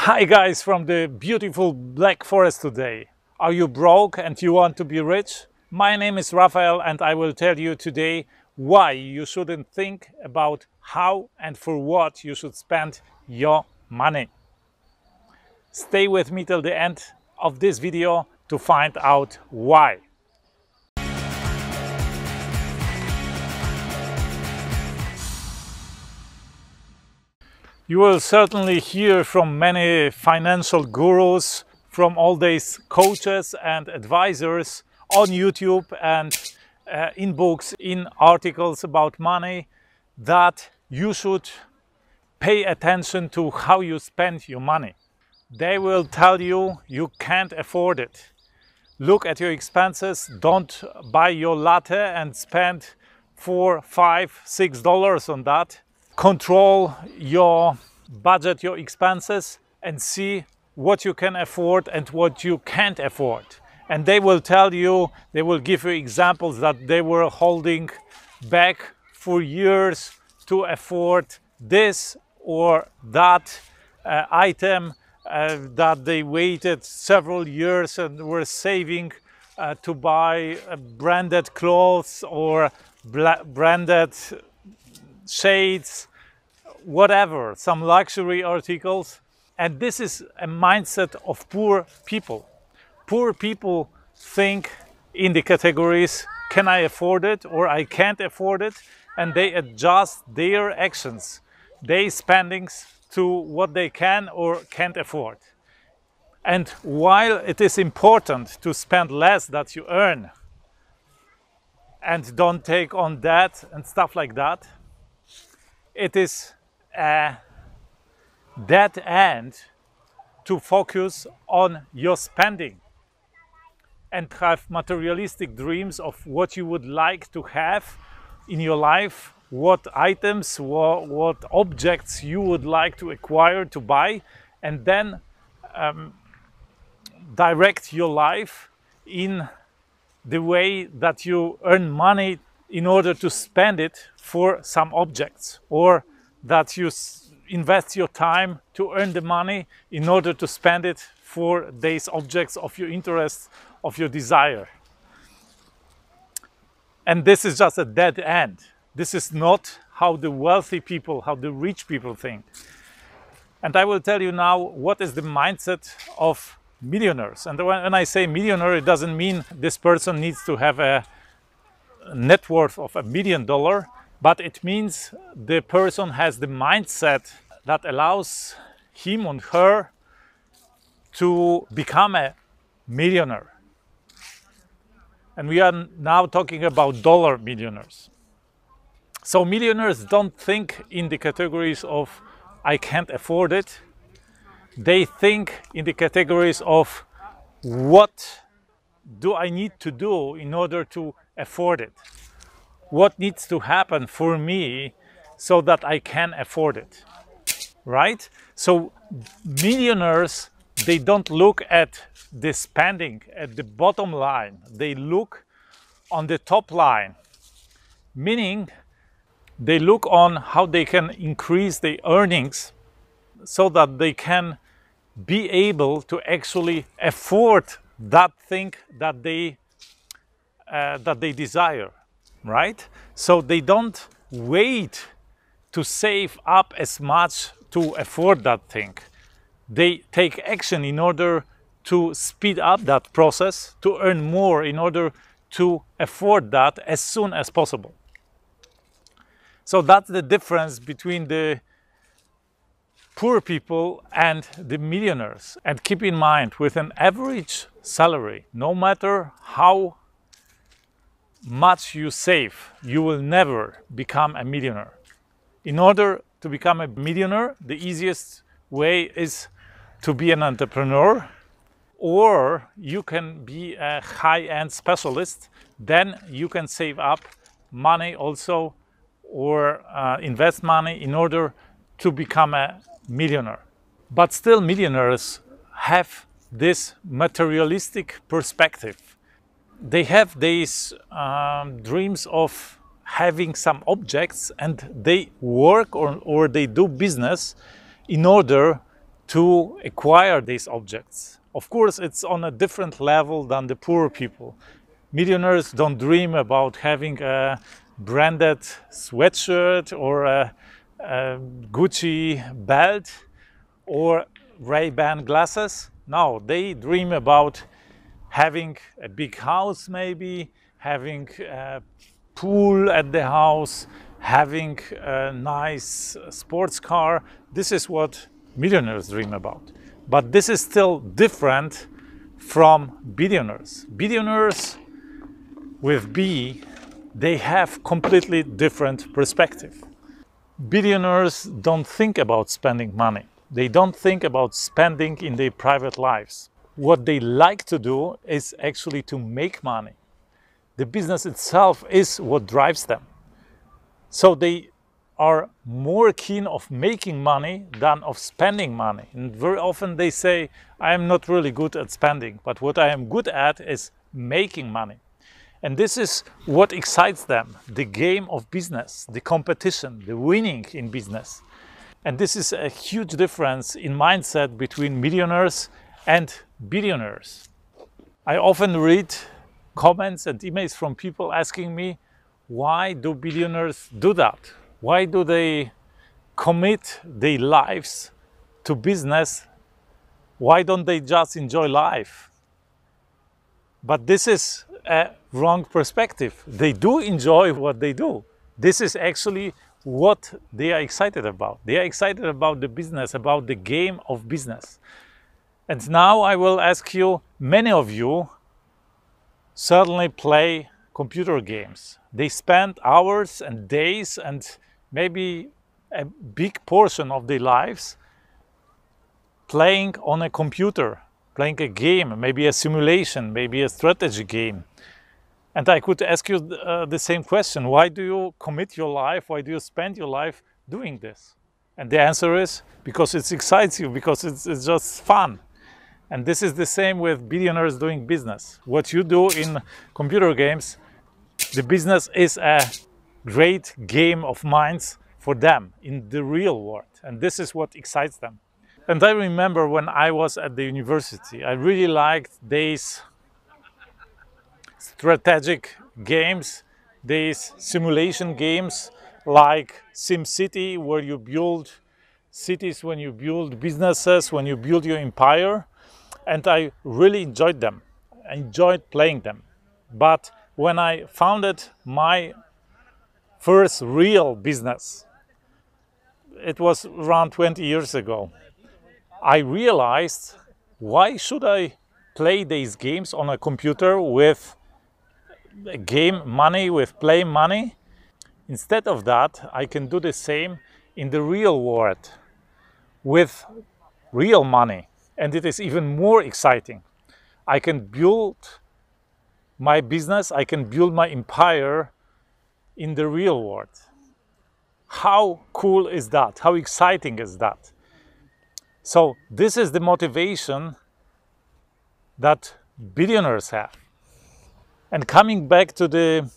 Hi guys from the beautiful Black Forest today. Are you broke and you want to be rich? My name is Rafael and I will tell you today why you shouldn't think about how and for what you should spend your money. Stay with me till the end of this video to find out why. You will certainly hear from many financial gurus, from all these coaches and advisors on YouTube and in books, in articles about money, that you should pay attention to how you spend your money. They will tell you you can't afford it. Look at your expenses, don't buy your latte and spend $4, $5, $6 on that. Control your budget, your expenses, and see what you can afford and what you can't afford. And they will tell you, they will give you examples that they were holding back for years to afford this or that item, that they waited several years and were saving to buy branded clothes or branded shades, whatever, some luxury articles. And this is a mindset of poor people. Poor people think in the categories, can I afford it or I can't afford it, and they adjust their actions, their spendings to what they can or can't afford. And while it is important to spend less that you earn and don't take on debt and stuff like that, it is a dead end to focus on your spending and have materialistic dreams of what you would like to have in your life, what items, what objects you would like to acquire, to buy, and then direct your life in the way that you earn money in order to spend it for some objects, or that you invest your time to earn the money in order to spend it for these objects of your interest, of your desire. And this is just a dead end. This is not how the wealthy people, how the rich people think. And I will tell you now what is the mindset of millionaires. And when I say millionaire, it doesn't mean this person needs to have a net worth of $1 million, but it means the person has the mindset that allows him or her to become a millionaire. And we are now talking about dollar millionaires. So millionaires don't think in the categories of I can't afford it. They think in the categories of what do I need to do in order to afford it? What needs to happen for me so that I can afford it, right? So millionaires, they don't look at the spending at the bottom line. They look on the top line, meaning they look on how they can increase their earnings so that they can be able to actually afford that thing that they desire, right? So they don't wait to save up as much to afford that thing. They take action in order to speed up that process, to earn more in order to afford that as soon as possible. So that's the difference between the poor people and the millionaires. And keep in mind, with an average salary, no matter how much you save, you will never become a millionaire. In order to become a millionaire, the easiest way is to be an entrepreneur, or you can be a high-end specialist. Then you can save up money also, or invest money in order to become a millionaire. But still, millionaires have this materialistic perspective. They have these dreams of having some objects, and they work or they do business in order to acquire these objects. Of course, it's on a different level than the poor people. Millionaires don't dream about having a branded sweatshirt or a Gucci belt or Ray-Ban glasses. No, they dream about having a big house, maybe having a pool at the house, having a nice sports car. This is what millionaires dream about. But this is still different from billionaires. Billionaires with B, they have completely different perspective. Billionaires don't think about spending money. They don't think about spending in their private lives. What they like to do is actually to make money. The business itself is what drives them. So they are more keen of making money than of spending money. And very often they say, I am not really good at spending, but what I am good at is making money. And this is what excites them, the game of business, the competition, the winning in business. And this is a huge difference in mindset between millionaires and billionaires. I often read comments and emails from people asking me, why do billionaires do that? Why do they commit their lives to business? Why don't they just enjoy life? But this is a wrong perspective. They do enjoy what they do. This is actually what they are excited about. They are excited about the business, about the game of business. And now I will ask you, many of you certainly play computer games. They spend hours and days and maybe a big portion of their lives playing on a computer, playing a game, maybe a simulation, maybe a strategy game. And I could ask you the same question. Why do you commit your life? Why do you spend your life doing this? And the answer is because it excites you, because it's just fun. And this is the same with billionaires doing business. What you do in computer games, the business is a great game of minds for them in the real world. And this is what excites them. And I remember when I was at the university, I really liked these strategic games, these simulation games like SimCity, where you build cities, when you build businesses, when you build your empire. And I really enjoyed them. I enjoyed playing them. But when I founded my first real business, it was around 20 years ago, I realized, why should I play these games on a computer with game money, with play money? Instead of that, I can do the same in the real world with real money. And it is even more exciting. I can build my business, I can build my empire in the real world. How cool is that? How exciting is that? So this is the motivation that billionaires have. And coming back to the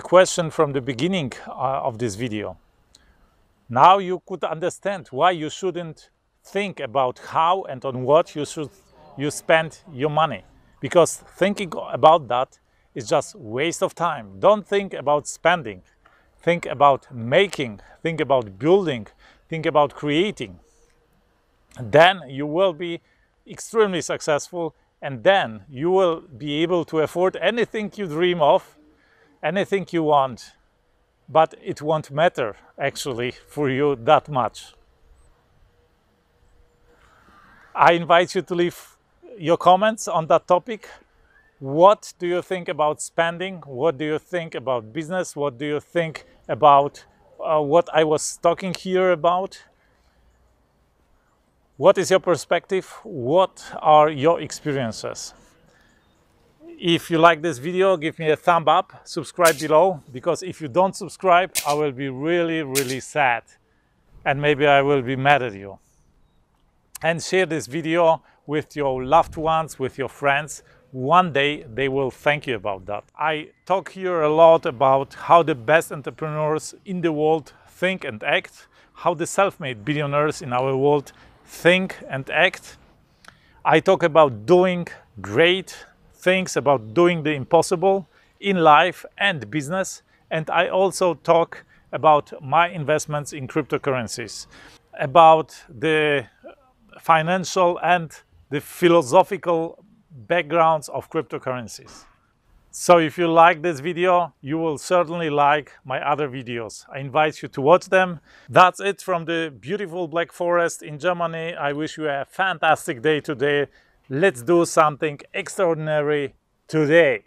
question from the beginning of this video, now you could understand why you shouldn't think about how and on what you spend your money, because thinking about that is just waste of time. Don't think about spending. Think about making, think about building, think about creating. Then you will be extremely successful, and then you will be able to afford anything you dream of, anything you want, but it won't matter actually for you that much. I invite you to leave your comments on that topic. What do you think about spending? What do you think about business? What do you think about what I was talking here about? What is your perspective? What are your experiences? If you like this video, give me a thumb up, subscribe below, because if you don't subscribe, I will be really, really sad. And maybe I will be mad at you. And share this video with your loved ones, with your friends. One day they will thank you about that. I talk here a lot about how the best entrepreneurs in the world think and act, how the self-made billionaires in our world think and act. I talk about doing great things, about doing the impossible in life and business. And I also talk about my investments in cryptocurrencies, about the financial and the philosophical backgrounds of cryptocurrencies. So if you like this video, you will certainly like my other videos. I invite you to watch them. That's it from the beautiful Black Forest in Germany. I wish you a fantastic day today. Let's do something extraordinary today.